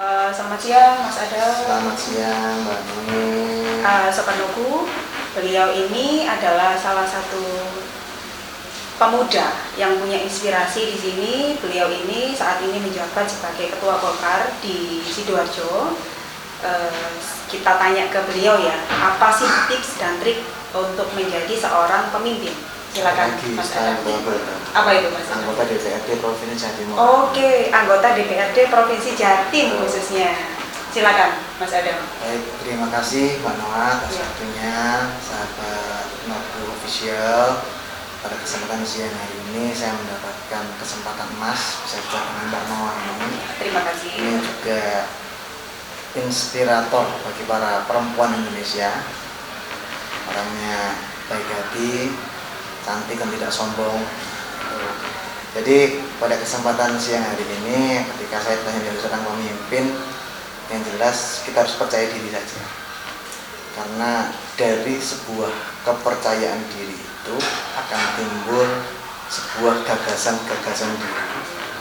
Selamat siang Mas Adel. Selamat siang Mbak Nuni. Sobat Nuku, beliau ini adalah salah satu pemuda yang punya inspirasi di sini. Beliau ini saat ini menjabat sebagai Ketua Golkar di Sidoarjo. Kita tanya ke beliau ya, apa sih tips dan trik untuk menjadi seorang pemimpin? Silakan Mas Adel. Apa itu Mas? Anggota DPRD Provinsi Jatim. Oke, anggota DPRD Provinsi Jatim khususnya. Silakan Mas Adel. Baik, terima kasih Mbak Noah atas waktunya, sahabat Noku Official. Pada kesempatan siang hari ini saya mendapatkan kesempatan emas bisa bicara dengan Mbak Noah ini. Terima kasih. Ini juga inspirator bagi para perempuan Indonesia. Orangnya baik hati, cantik dan tidak sombong. Jadi pada kesempatan siang hari ini, ketika saya ditanya dari seorang pemimpin, yang jelas kita harus percaya diri saja. Karena dari sebuah kepercayaan diri itu akan timbul sebuah gagasan-gagasan diri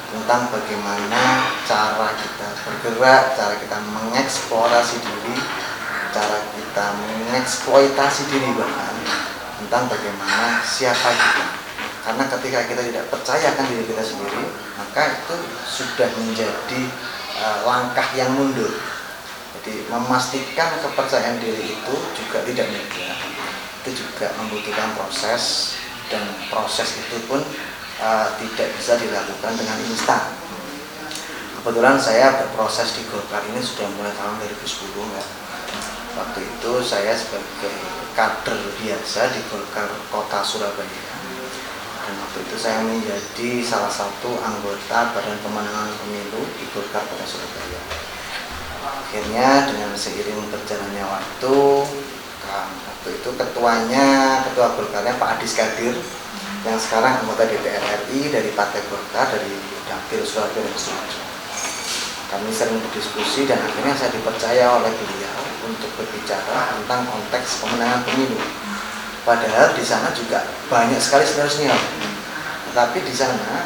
tentang bagaimana cara kita bergerak, cara kita mengeksplorasi diri, cara kita mengeksploitasi diri bahkan tentang bagaimana siapa kita. Karena ketika kita tidak percaya akan diri kita sendiri, maka itu sudah menjadi langkah yang mundur. Jadi memastikan kepercayaan diri itu juga tidak mudah. Itu juga membutuhkan proses, dan proses itu pun tidak bisa dilakukan dengan instan. Kebetulan saya berproses di Golkar ini sudah mulai tahun 2010 ya. Waktu itu saya sebagai kader biasa di Golkar Kota Surabaya. Dan waktu itu saya menjadi salah satu anggota Badan Pemenangan Pemilu di Golkar Kota Surabaya. Akhirnya dengan seiring berjalannya waktu itu ketua Golkarnya Pak Adis Kadir, yang sekarang anggota DPR RI dari Partai Golkar dari Dapil Surabaya dan Sidoarjo. Kami sering berdiskusi dan akhirnya saya dipercaya oleh beliau untuk berbicara tentang konteks pemenangan pemilu. Padahal di sana juga banyak sekali senior-senior. Tetapi di sana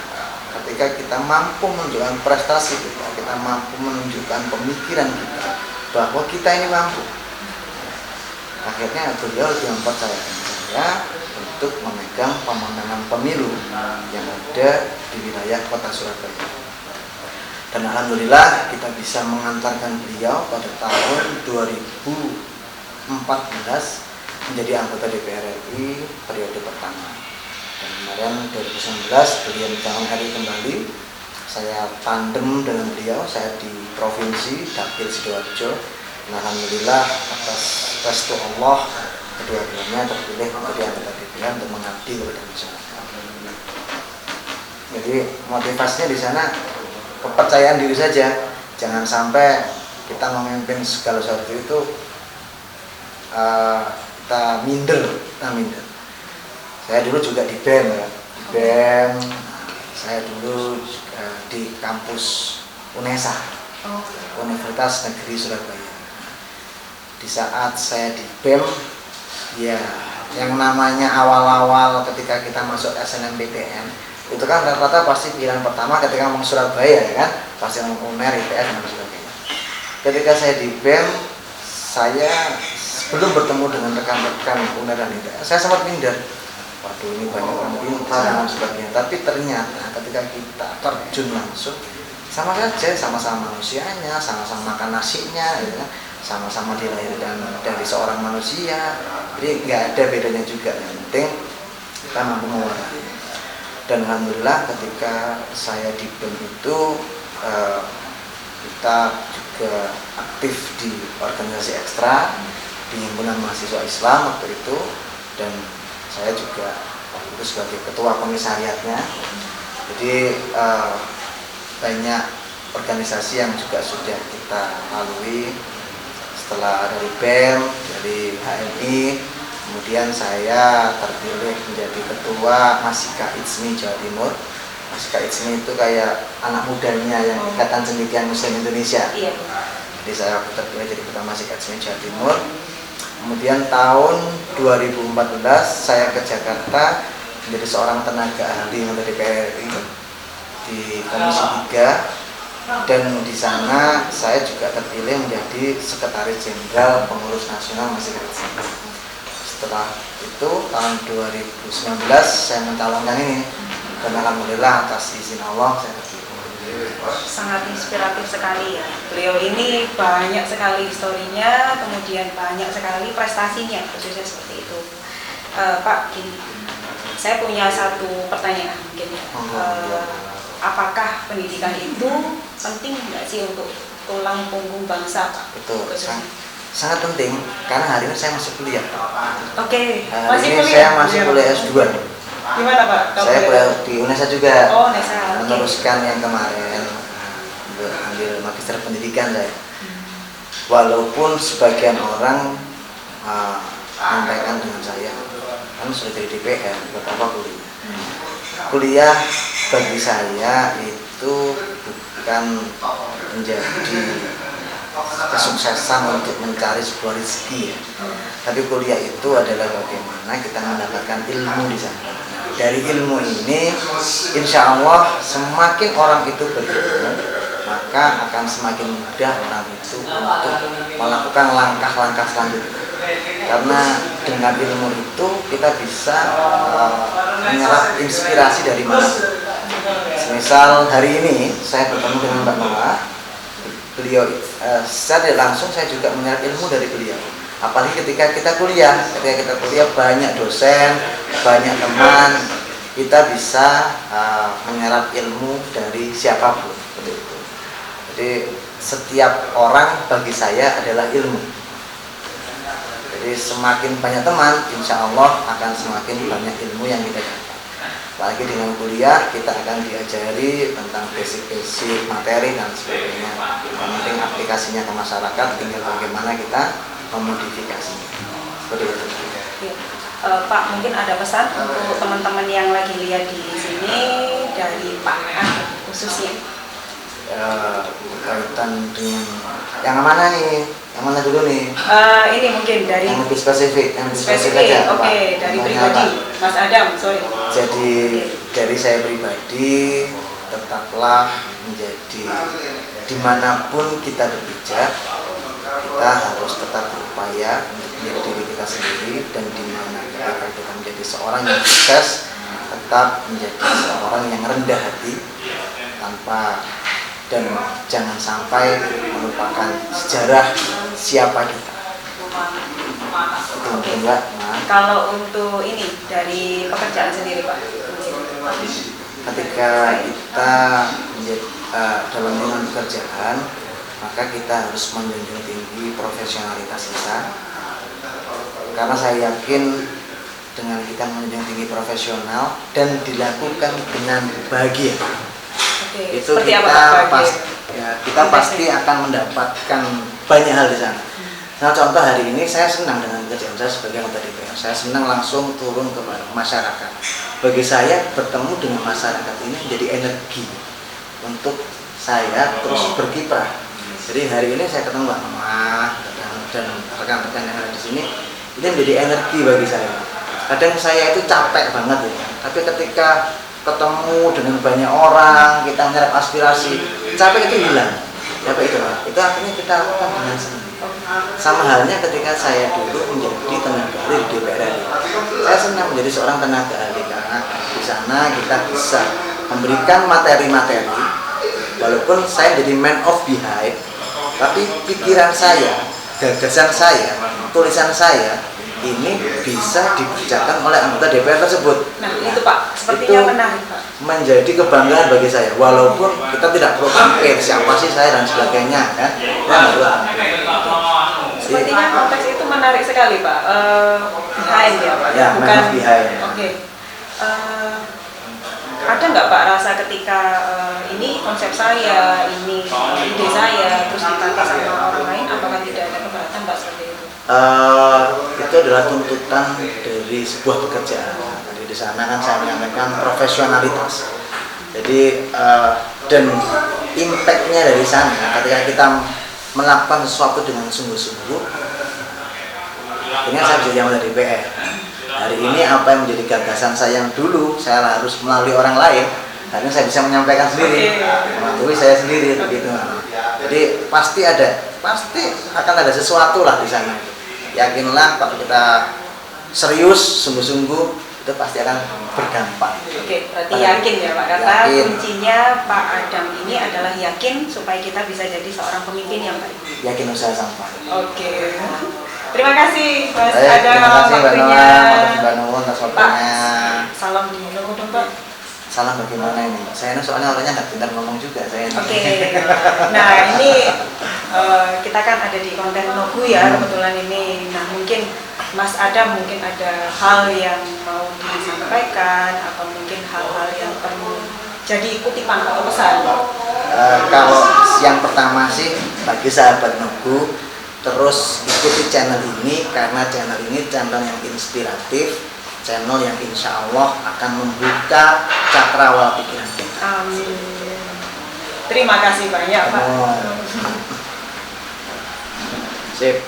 ketika kita mampu menunjukkan prestasi kita mampu menunjukkan pemikiran kita bahwa kita ini mampu. Akhirnya beliau lebih mempercayakan saya untuk memegang pemenangan pemilu yang ada di wilayah Kota Surabaya. Dan alhamdulillah kita bisa mengantarkan beliau pada tahun 2014 menjadi anggota DPR RI periode pertama. Dan kemarin 2019 beliau mencalon RI kembali. Saya tandem dengan beliau, saya di Provinsi Dapil Sidoarjo. Dan alhamdulillah atas restu Allah kedua-duanya terpilih menjadi anggota DPR untuk mengabdi kepada masyarakat. Jadi motivasinya di sana kepercayaan diri saja. Jangan sampai kita memimpin segala sesuatu itu kita minder. Saya dulu juga di BEM ya. Di BEM, saya dulu di kampus UNESA, Universitas Negeri Surabaya. Di saat saya di BEM, ya yang namanya awal-awal ketika kita masuk SNMPTN, itu kan rata-rata pasti pilihan pertama ketika ngomong Surabaya ya kan, pasti ngomong UNER, IPS dan sebagainya. Ketika saya di BEM, saya belum bertemu dengan rekan-rekan UNER dan IPS, saya sempat minder. Waduh, ini banyak orang pintar dan sebagainya. Tapi ternyata ketika kita terjun langsung, sama saja, sama-sama manusianya, sama-sama makan nasinya, ya, sama-sama dilahirkan dari seorang manusia. Jadi nggak ada bedanya juga. Yang penting kita mampu mewarnai. Dan alhamdulillah ketika saya di BEM itu kita juga aktif di organisasi ekstra di Himpunan Mahasiswa Islam waktu itu, dan saya juga waktu itu sebagai ketua komisariatnya. Jadi banyak organisasi yang juga sudah kita lalui setelah dari BEM, dari HMI. Kemudian saya terpilih menjadi ketua Masika Itsmi Jawa Timur. Masika Itsmi itu kayak anak mudanya yang Ikatan Cendekiawan Muslim Indonesia. Jadi saya terpilih jadi ketua Masika Itsmi Jawa Timur. Kemudian tahun 2014 saya ke Jakarta menjadi seorang tenaga ahli anggota DPR RI di Komisi 3 dan di sana saya juga terpilih menjadi Sekretaris Jenderal Pengurus Nasional Masjid Al-Azhar. Setelah itu tahun 2019 saya mencalonkan ini, dan alhamdulillah atas izin Allah saya terpilih. Sangat inspiratif sekali ya. Beliau ini banyak sekali historinya, kemudian banyak sekali prestasinya, khususnya seperti itu. Pak, gini, saya punya satu pertanyaan mungkin ya. Apakah pendidikan itu penting nggak sih untuk tulang punggung bangsa, Pak? Betul, sangat penting karena hari ini saya masih kuliah. Oke, Hari ini saya masih kuliah S2. Gimana Pak? Saya kuliah di UNESA juga. Oh, UNESA. Meneruskan yang kemarin, ambil magister pendidikan saya. Walaupun sebagian orang menyampaikan dengan saya, kan sudah jadi DPR, buat apa kuliah? Kuliah bagi saya itu bukan menjadi kesuksesan untuk mencari sebuah rezeki ya. Tapi kuliah itu adalah bagaimana kita mendapatkan ilmu di sana. Dari ilmu ini, insya Allah semakin orang itu berilmu, maka akan semakin mudah orang itu untuk melakukan langkah-langkah selanjutnya. Karena dengan ilmu itu kita bisa menyerap inspirasi dari mana. Misal hari ini saya bertemu dengan Mbak Noah, beliau secara langsung saya juga menyerap ilmu dari beliau. Apalagi ketika kita kuliah banyak dosen, banyak teman, kita bisa menyerap ilmu dari siapapun. Jadi setiap orang bagi saya adalah ilmu. Jadi semakin banyak teman, insya Allah akan semakin banyak ilmu yang kita dapat. Apalagi dengan kuliah kita akan diajari tentang basic-basic materi dan sebagainya. Yang penting aplikasinya ke masyarakat, tinggal bagaimana kita memodifikasinya. Seperti itu. Pak, mungkin ada pesan untuk teman-teman yang lagi lihat di sini dari Pak khususnya. Berkaitan dengan yang mana nih? Yang mana dulu nih? Ini mungkin dari yang lebih spesifik, aja. Oke, dari pribadi, Mas Adam, sorry. Jadi dari saya pribadi, tetaplah menjadi dimanapun kita berpijak, kita harus tetap berupaya untuk menjadi diri kita sendiri, dan dimana kita menjadi seorang yang sukses, tetap menjadi seorang yang rendah hati tanpa, dan jangan sampai melupakan sejarah siapa kita. Itu enggak. Kalau untuk ini dari pekerjaan sendiri Pak, ketika kita dalam lingkungan pekerjaan, maka kita harus menjunjung tinggi profesionalitas kita, karena saya yakin dengan kita menjunjung tinggi profesional dan dilakukan dengan bahagia, itu kita pasti akan mendapatkan banyak hal di sana. Nah, contoh hari ini saya senang dengan pekerjaan saya sebagai anggota DPR. Saya senang langsung turun kepada masyarakat. Bagi saya bertemu dengan masyarakat ini menjadi energi untuk saya terus berkiprah. Jadi hari ini saya ketemu Mbak Mama dan rekan-rekan yang ada di sini, ini menjadi energi bagi saya. Kadang saya itu capek banget ya, tapi ketika ketemu dengan banyak orang, kita menyerap aspirasi, capek itu hilang. Itu akhirnya kita lakukan dengan senang. Sama halnya ketika saya dulu menjadi tenaga ahli di DPR RI. Saya senang menjadi seorang tenaga ahli karena di sana kita bisa memberikan materi-materi. Walaupun saya jadi man of behind, tapi pikiran saya, gagasan saya, tulisan saya ini bisa dibacakan oleh anggota DPR tersebut. Nah, itu Pak, sepertinya menarik Pak. Menjadi kebanggaan bagi saya, walaupun kita tidak perlu tampil siapa sih saya dan sebagainya, kan? Sepertinya konteks itu menarik sekali Pak. Behind ya Pak, ya, bukan behind. Oke. Ada nggak Pak rasa ketika ini konsep saya, ini ide saya, terus dipakai sama orang lain, apakah tidak ada keberatan Pak seperti itu? Itu adalah tuntutan dari sebuah pekerjaan. Jadi di sana kan saya menyampaikan profesionalitas. Jadi dan impactnya dari sana ketika kita melakukan sesuatu dengan sungguh-sungguh, ini saya bisa yang dari DPR. Hari ini apa yang menjadi gagasan saya yang dulu saya harus melalui orang lain, Hanya saya bisa menyampaikan sendiri, mematuhi saya sendiri begitu. Jadi pasti akan ada sesuatu lah di sana. Yakinlah kalau kita serius, sungguh-sungguh, itu pasti akan berdampak. Oke, berarti yakin ya Pak, kata Yakin. kuncinya Pak Adam ini adalah yakin supaya kita bisa jadi seorang pemimpin yang baik. Yakin usaha sampai. Oke. Terima kasih Mas Baik, Adam terima kasih Mbak waktunya. Noah, makasih Mbak Noah atas waktunya. Salam dulu dong Pak. Salam bagaimana ini? Saya ini soalnya orangnya nggak pintar ngomong juga saya. Ini. Oke. Nah ini kita kan ada di konten Nogu ya kebetulan ini. Nah mungkin Mas Adam mungkin ada hal yang mau disampaikan atau mungkin hal-hal yang perlu jadi kutipan atau pesan. Kalau yang pertama sih bagi sahabat Nogu, terus ikuti channel ini karena channel ini channel yang inspiratif, channel yang insya Allah akan membuka cakrawala pikiran kita. Amin. Terima kasih banyak Pak. Sip.